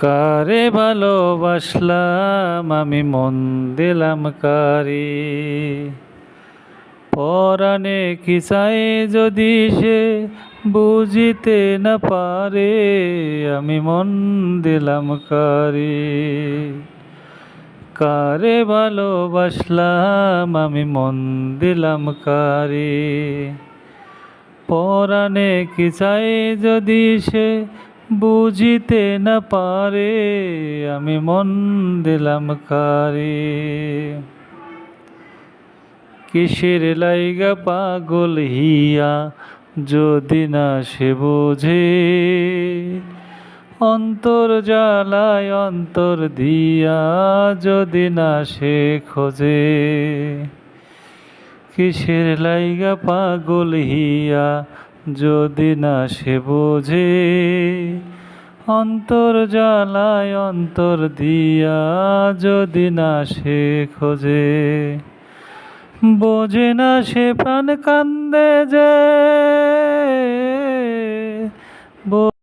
কারে ভালোবাসলাম আমি মন দিলাম কারে, পরাণে কি চাই যদি সে বুঝিতে না পারে, আমি মন দিলাম কারে। কারে ভালোবাসলাম আমি মন দিলাম কারে, পরাণে কি চাই যদি সে বুঝিতে না পারে, আমি মন দিলাম কারে। কিসের লাইগা পাগল হিয়া যদি না সে বোঝে, অন্তর জ্বালায় অন্তর দিয়া যদি না সে খোঁজে। কিসের লাইগা পাগল হিয়া যদি না সে বোঝে, অন্তর জ্বালায় অন্তর দিয়া যদি না সে খোঁজে। বোঝে না সে প্রাণ কান্দে যে